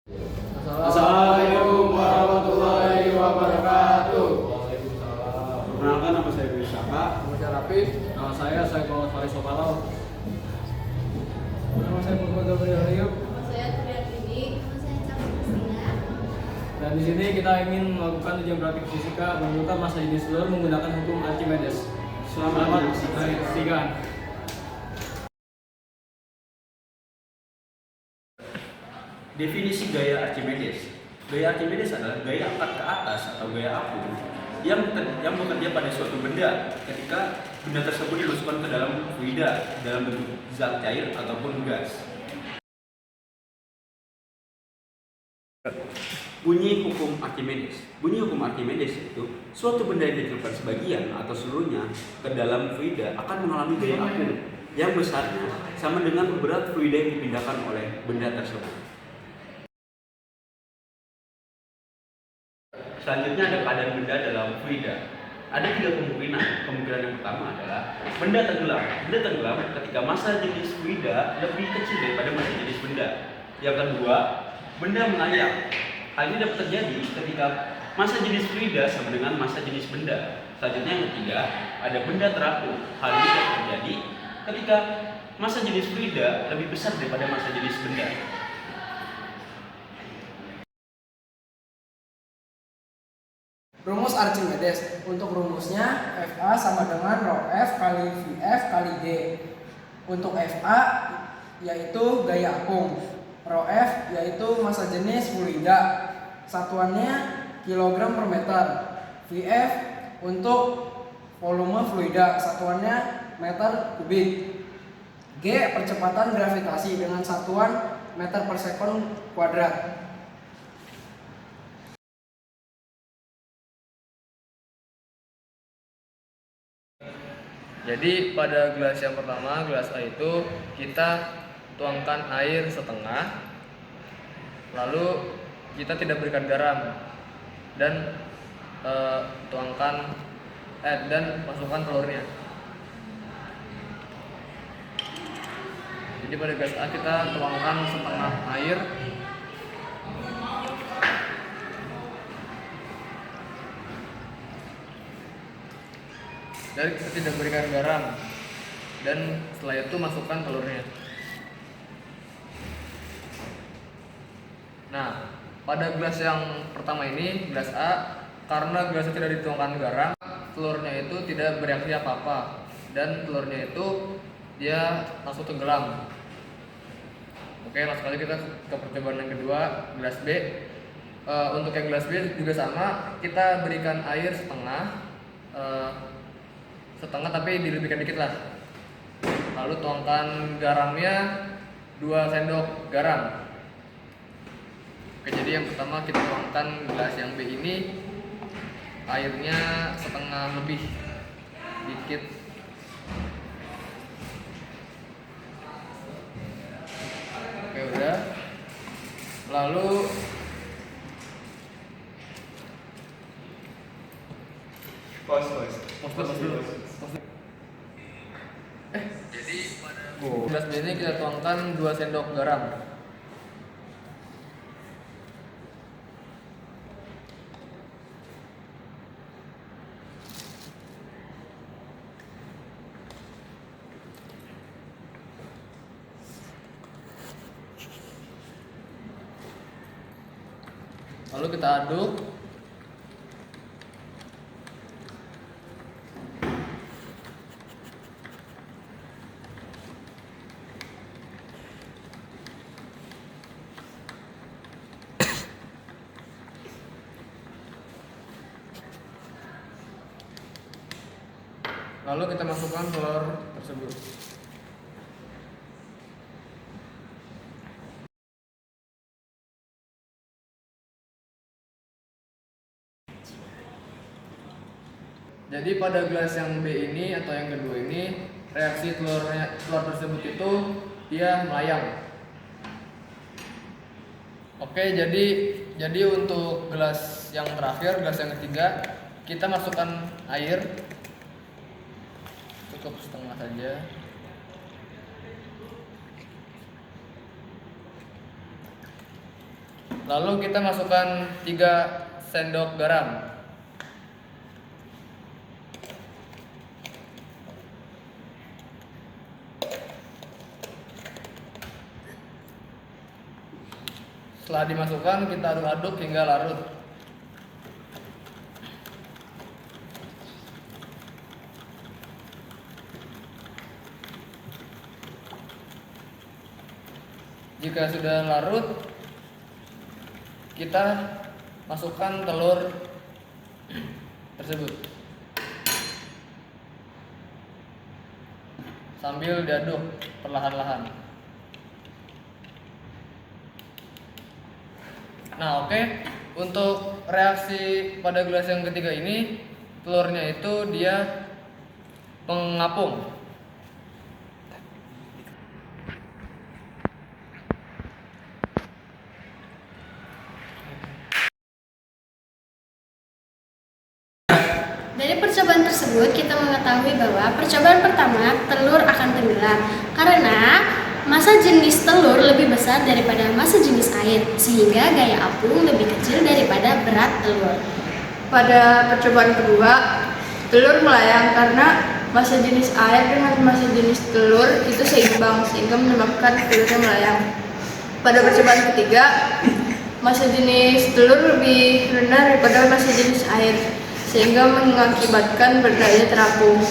Assalamualaikum warahmatullahi wabarakatuh. Waalaikumsalam. Perkenalkan, nama saya Wisaka. Nama saya Rafif. Nama saya Muhammad Faris Sopalau. Nama saya Muhammad Gabriel Ayub. Nama saya Triatini, nama saya Cakra Kristina. Dan di sini kita ingin melakukan ujian praktik fisika menentukan massa jenis telur menggunakan hukum Archimedes. Selamat menyaksikan. Definisi gaya Archimedes. Gaya Archimedes adalah gaya angkat ke atas atau gaya apung yang bekerja pada suatu benda ketika benda tersebut dimasukkan ke dalam fluida dalam bentuk zat cair ataupun gas. Bunyi hukum Archimedes. Bunyi hukum Archimedes itu suatu benda yang dicelupkan sebagian atau seluruhnya ke dalam fluida akan mengalami gaya apung yang besarnya sama dengan berat fluida yang dipindahkan oleh benda tersebut. Selanjutnya ada keadaan benda dalam fluida. Ada tiga kemungkinan. Kemungkinan yang pertama adalah benda tenggelam. Benda tenggelam ketika massa jenis fluida lebih kecil daripada massa jenis benda. Yang kedua, benda melayang. Hal ini dapat terjadi ketika massa jenis fluida sama dengan massa jenis benda. Selanjutnya yang ketiga, ada benda terapung. Hal ini dapat terjadi ketika massa jenis fluida lebih besar daripada massa jenis benda. Rumus Archimedes. Untuk rumusnya FA sama dengan rho F kali VF kali G. Untuk FA yaitu gaya apung, rho F yaitu massa jenis fluida, satuannya kilogram per meter. VF untuk volume fluida, satuannya meter kubik. G percepatan gravitasi dengan satuan meter per sekon kuadrat. Jadi pada gelas yang pertama, gelas A itu kita tuangkan air setengah, lalu kita tidak berikan garam dan dan masukkan telurnya. Jadi pada gelas A kita tuangkan setengah air, dan kita tidak berikan garam, dan setelah itu masukkan telurnya. Nah, pada gelas yang pertama ini, gelas A, karena gelasnya tidak dituangkan garam, telurnya itu tidak bereaksi apa-apa, dan telurnya itu dia langsung tenggelam. Oke, langsung aja kita ke percobaan yang kedua, gelas B. Untuk yang gelas B juga sama, kita berikan air setengah, tapi dilebihkan dikit lah. Lalu tuangkan garamnya 2 sendok garam. Oke, jadi yang pertama kita tuangkan gelas yang B ini airnya setengah lebih dikit. Oke, udah. Lalu Pause dulu. Jadi pada gelas B ini kita tuangkan 2 sendok garam. Lalu kita aduk. Lalu kita masukkan telur tersebut. Jadi pada gelas yang B ini atau yang kedua ini, reaksi telur tersebut itu dia melayang. Oke, jadi untuk gelas yang terakhir, gelas yang ketiga, kita masukkan air cukup setengah saja. Lalu kita masukkan 3 sendok garam. Setelah dimasukkan, kita aduk-aduk hingga larut. Jika sudah larut, kita masukkan telur tersebut sambil diaduk perlahan-lahan. Nah, oke. Untuk reaksi pada gelas yang ketiga ini, telurnya itu dia mengapung. Dari percobaan tersebut kita mengetahui bahwa percobaan pertama telur akan tenggelam karena massa jenis telur lebih besar daripada massa jenis air sehingga gaya apung lebih kecil daripada berat telur. Pada percobaan kedua, telur melayang karena massa jenis air dengan massa jenis telur itu seimbang sehingga menyebabkan telurnya melayang. Pada percobaan ketiga, massa jenis telur lebih rendah daripada massa jenis air sehingga mengakibatkan berdaya terapung.